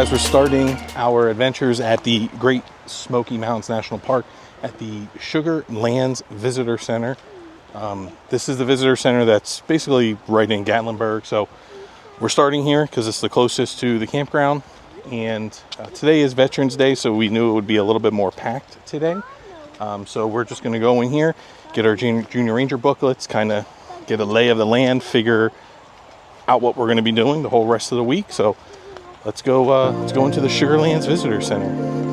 as we're starting our adventures at the Great Smoky Mountains National Park at the Sugarlands Visitor Center. This is the visitor center that's basically right in Gatlinburg. So we're starting here because it's the closest to the campground. And today is Veterans Day, so we knew it would be a little bit more packed today. So we're just going to go in here, get our Junior Ranger booklets, kind of get a lay of the land, figure out what we're going to be doing the whole rest of the week. So let's go into the Sugarlands Visitor Center.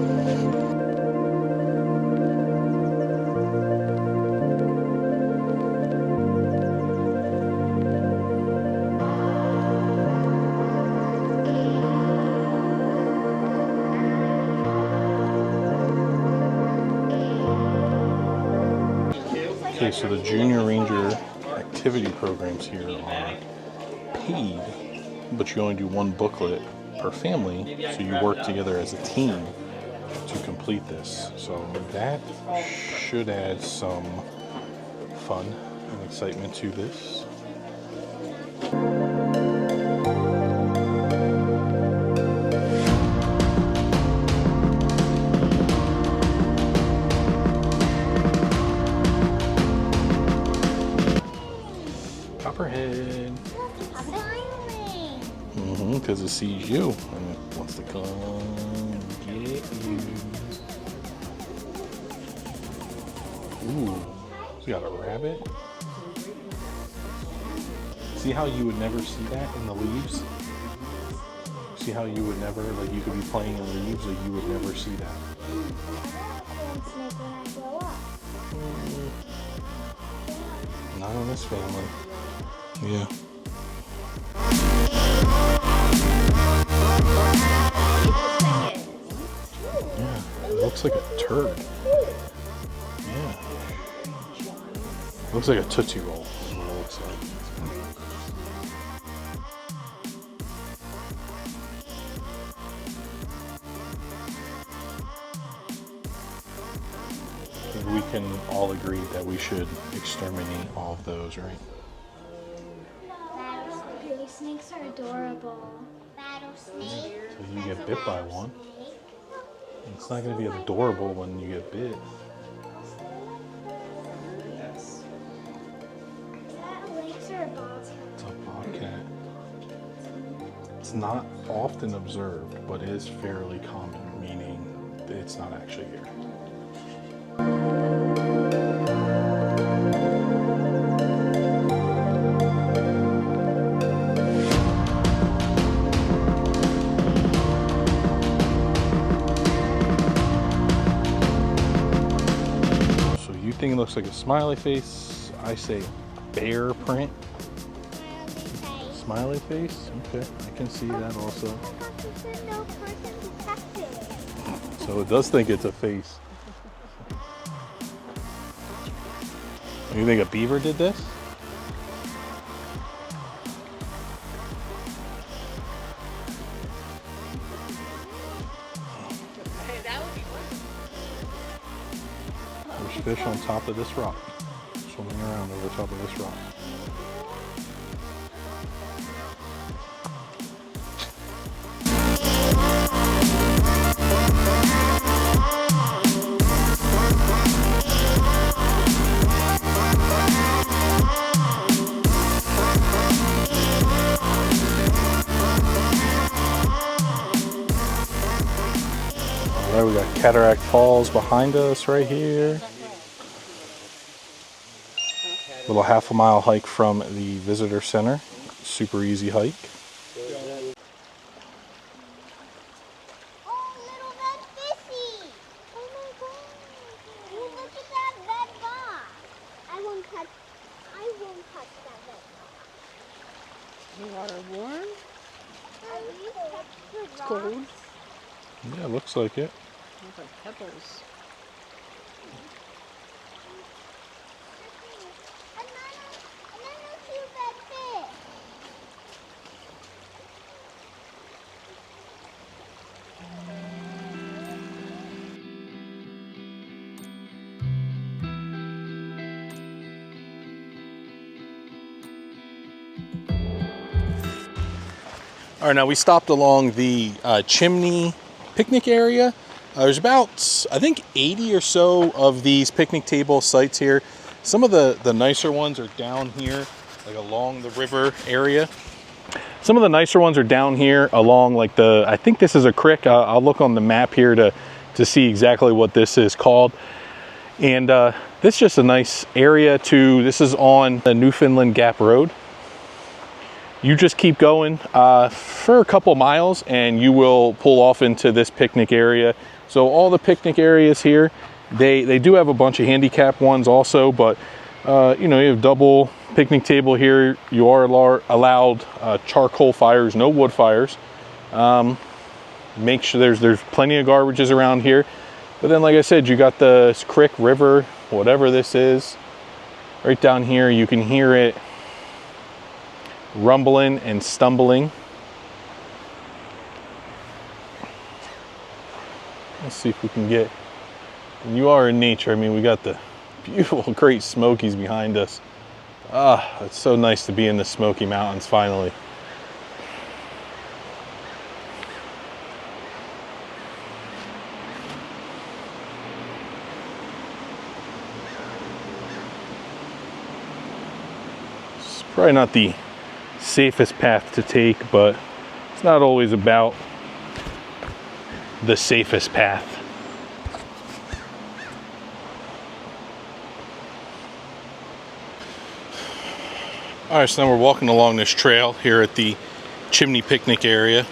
Okay, so the Junior Ranger activity programs here are paid, but you only do one booklet per family, so you work together as a team to complete this. So that should add some fun and excitement to this. Copperhead. Because it sees you and it wants to come get you. Ooh, we got a rabbit. See how you would never see that in the leaves? See how you would never, like you could be playing in leaves, but you would never see that. Not in this family. Yeah. Yeah, it looks like a turd. Yeah. It looks like a Tootsie Roll is what it looks like. We can all agree that we should exterminate all of those, right? Snakes are adorable. Rattlesnake. So you get bit by one. It's not going to be adorable when you get bit. It's a bobcat. It's not often observed, but is fairly common, meaning that it's not actually here. It looks like a smiley face. I say bear print. Smiley face? Okay, I can see that also. So it does think it's a face. You think a beaver did this? There's fish on top of this rock, swimming around over top of this rock. Alright, we got Cataract Falls behind us right here. Little half a mile hike from the visitor center. Super easy hike. Oh, little red fishy! Oh my god! You look at that red rock. I won't touch that red rock. The water warm? It's cold. Yeah, looks like it. Looks like pebbles. All right, now we stopped along the chimney picnic area. There's about, I think, 80 or so of these picnic table sites here. Some of the nicer ones are down here, like along the river area. Some of the nicer ones are down here along like I think this is a creek. I'll look on the map here to see exactly what this is called. And this is just a nice area this is on the Newfoundland Gap Road. You just keep going for a couple miles and you will pull off into this picnic area. So all the picnic areas here, they do have a bunch of handicap ones also, but you know, you have double picnic table here. You are allowed charcoal fires, no wood fires. Make sure there's plenty of garbages around here. But then, like I said, you got the creek, river, whatever this is, right down here. You can hear it rumbling and stumbling. Let's see if we can get, and you are in nature. I mean, we got the beautiful Great Smokies behind us. Ah, it's so nice to be in the Smoky Mountains finally. It's probably not the safest path to take, but it's not always about the safest path. All right, so now we're walking along this trail here at the Chimney Picnic area.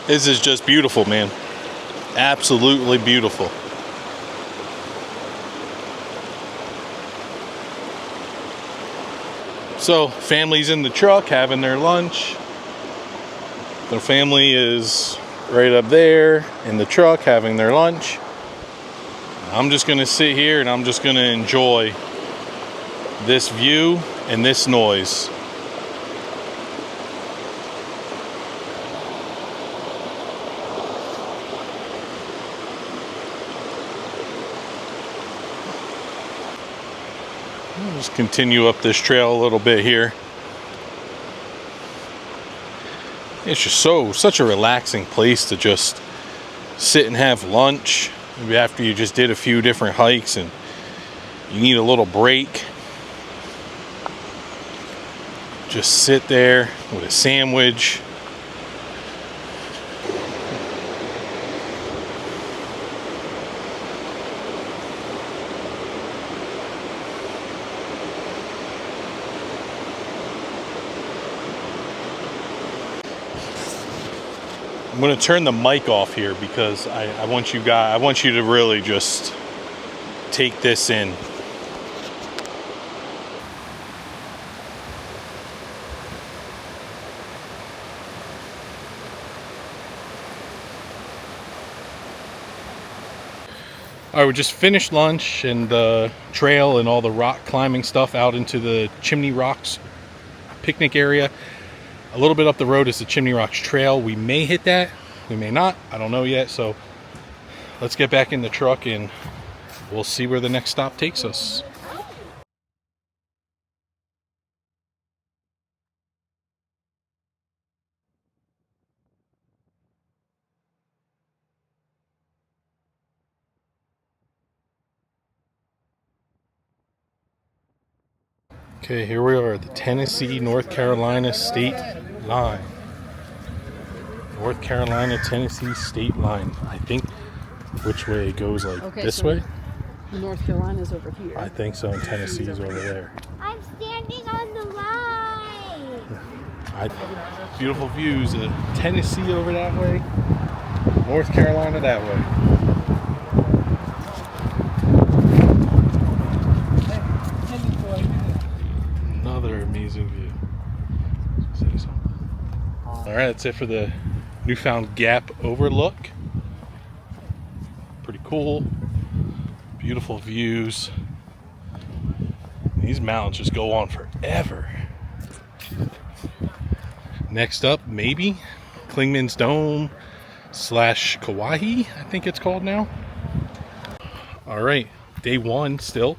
This is just beautiful, man. Absolutely beautiful. So, family's in the truck having their lunch. The family is right up there in the truck having their lunch. I'm just gonna sit here and I'm just gonna enjoy this view and this noise. Just continue up this trail a little bit here. It's just such a relaxing place to just sit and have lunch. Maybe after you just did a few different hikes and you need a little break. Just sit there with a sandwich. I'm going to turn the mic off here because I want you to really just take this in. All right, we just finished lunch and the trail and all the rock climbing stuff out into the Chimney Rocks picnic area. A little bit up the road is the Chimney Rocks Trail. We may hit that, we may not, I don't know yet. So let's get back in the truck and we'll see where the next stop takes us. Okay, here we are at the Tennessee-North Carolina state line. North Carolina, Tennessee state line. I think which way it goes, like this way? North Carolina's over here. I think so, and Tennessee is over there. I'm standing on the line. Beautiful views of Tennessee over that way, North Carolina that way. Another amazing view. Say something. All right, that's it for the Newfound Gap overlook. Pretty cool. Beautiful views. These mountains just go on forever. Next up, maybe Clingmans Dome slash Kuwohi, I think it's called now. All right, day one still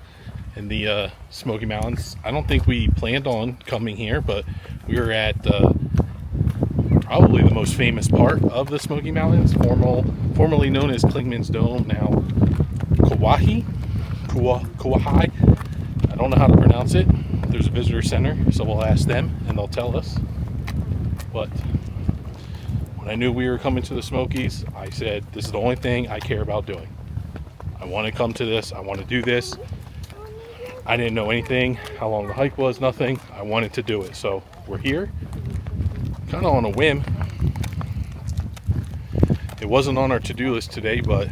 in the Smoky Mountains. I don't think we planned on coming here, but we were at probably the most famous part of the Smoky Mountains, formerly known as Clingmans Dome, now Kuwohi. I don't know how to pronounce it. There's a visitor center, so we'll ask them and they'll tell us. But when I knew we were coming to the Smokies, I said, this is the only thing I care about doing. I want to come to this. I want to do this. I didn't know anything, how long the hike was, nothing. I wanted to do it. So we're here, kind of on a whim. It wasn't on our to-do list today, but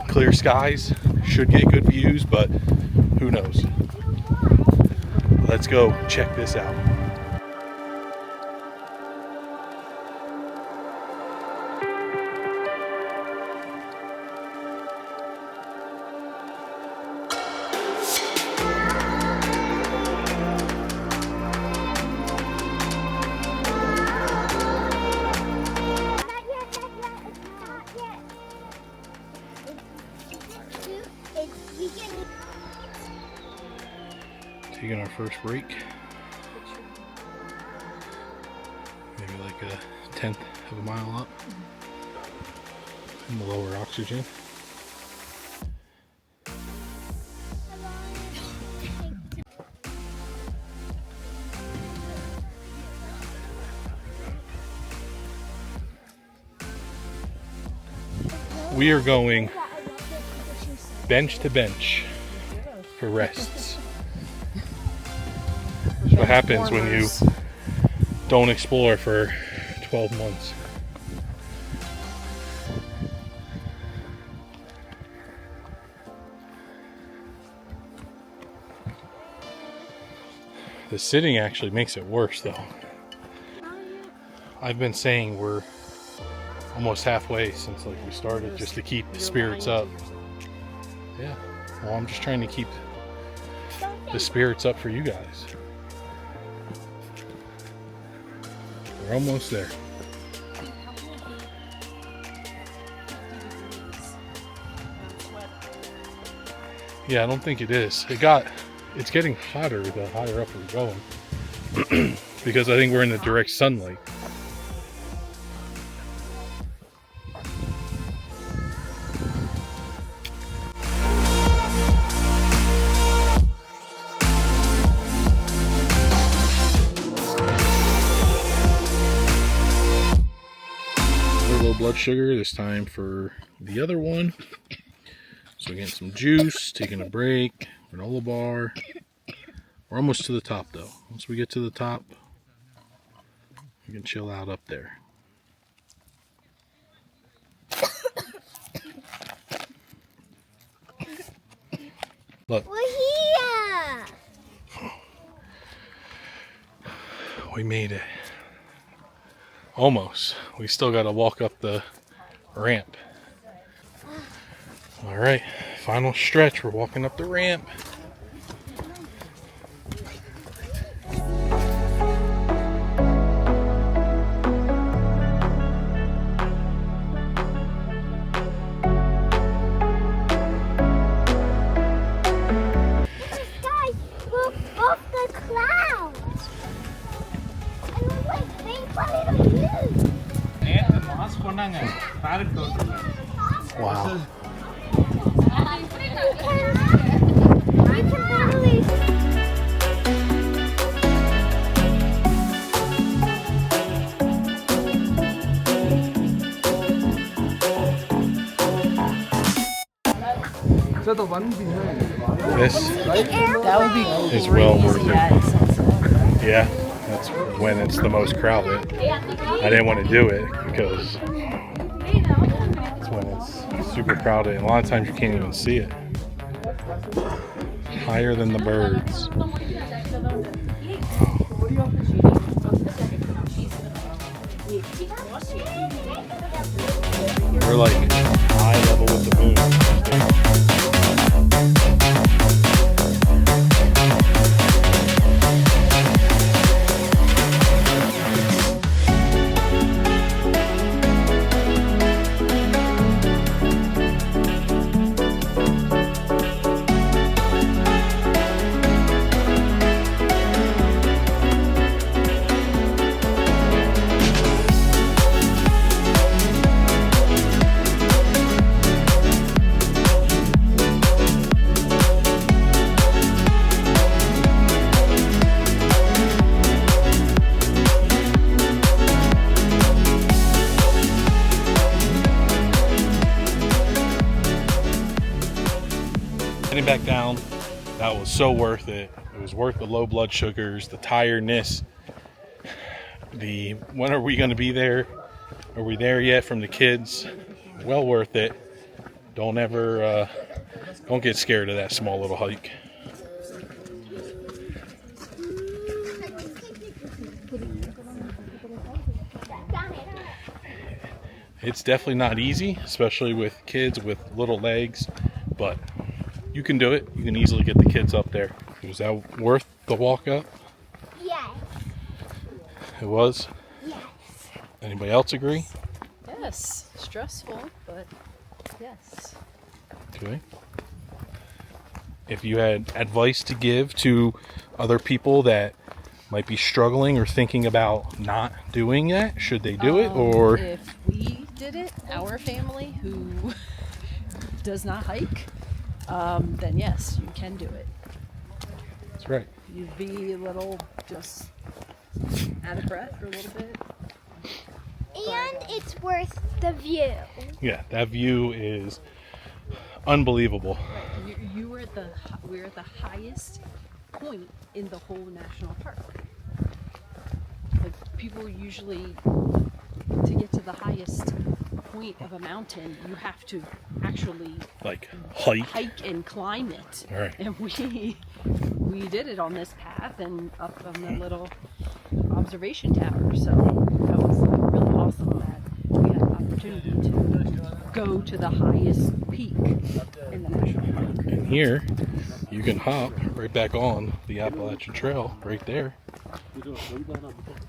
clear skies, should get good views, but who knows. Let's go check this out. Taking our first break. Maybe like a 1/10 of a mile up. And the lower oxygen. We are going bench to bench for rests. That's what happens when you don't explore for 12 months. The sitting actually makes it worse though. I've been saying we're almost halfway since like we started, just to keep the spirits up. Yeah, well, I'm just trying to keep the spirits up for you guys. We're almost there. Yeah, I don't think it is. It's getting hotter the higher up we're going. Because I think we're in the direct sunlight. Low blood sugar this time for the other one. So getting some juice, taking a break, granola bar. We're almost to the top though. Once we get to the top, we can chill out up there. Look. We're here! We made it. Almost. We still got to walk up the ramp. All right, final stretch. We're walking up the ramp. Guys, we're above the clouds. And we're like being quite little views. Wow. You can literally. This That would be is well worth crazy it. at sunset. Yeah, that's when it's the most crowded. I didn't want to do it because it's when it's super crowded, and a lot of times you can't even see it. Higher than the birds. We're like eye level with the moon. Getting back down, that was so worth it. It was worth the low blood sugars, the tiredness. When are we going to be there? Are we there yet from the kids? Well worth it. Don't get scared of that small little hike. It's definitely not easy, especially with kids with little legs, but you can do it. You can easily get the kids up there. Was that worth the walk up? Yes. It was? Yes. Anybody else agree? Yes. Stressful, but yes. Okay. If you had advice to give to other people that might be struggling or thinking about not doing that, should they do it? Or if we did it, our family who does not hike, then yes, you can do it. that's right. You'd be a little just out of breath for a little bit. And it's worth the view. Yeah, that view is unbelievable. Right. We're at the highest point in the whole national park. Like people usually, to get to the highest point of a mountain, you have to actually Like hike. and climb it. All right. And we did it on this path and up on the little observation tower. So that was really awesome that we had the opportunity to go to the highest peak in the national park. And here, you can hop right back on the Appalachian Trail right there.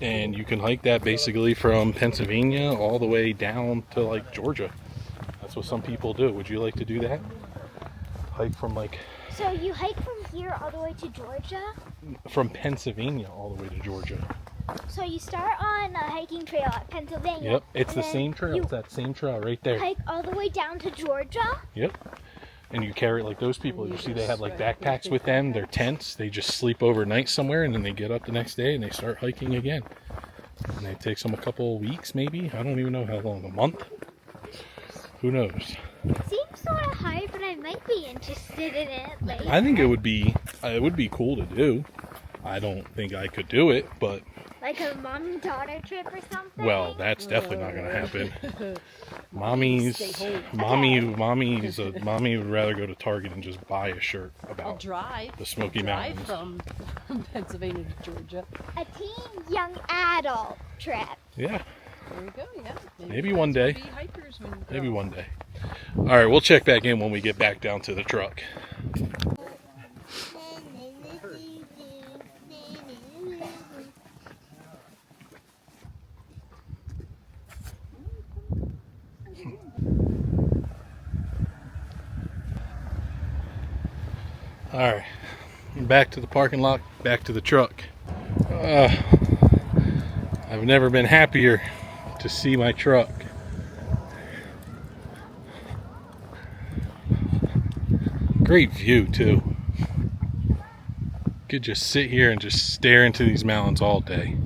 And you can hike that basically from Pennsylvania all the way down to like Georgia. That's what some people do. Would you like to do that? Hike from like So you hike from here all the way to Georgia? from Pennsylvania all the way to Georgia. So you start on a hiking trail at Pennsylvania. Yep, it's and the then same trail. you It's that same trail right there. hike all the way down to Georgia? Yep. And you carry like those people. You see they have like backpacks with them. They're tents. They just sleep overnight somewhere and then they get up the next day and they start hiking again. And it takes them a couple of weeks maybe. I don't even know how long. A month? Who knows? Seems sort of high, but I might be interested in it later. I think it would be cool to do. I don't think I could do it, but Like a mommy-daughter trip or something? well, that's definitely not going to happen. Stay home. Mommy would rather go to Target and just buy a shirt I'll about drive. the Smoky drive Mountains. from Pennsylvania to Georgia. A teen young adult trip. Yeah, There you go. Yeah. Maybe one day. Be hikers when you maybe go. one day. All right, we'll check back in when we get back down to the truck. All right, back to the parking lot, back to the truck. I've never been happier to see my truck. Great view too. Could just sit here and just stare into these mountains all day.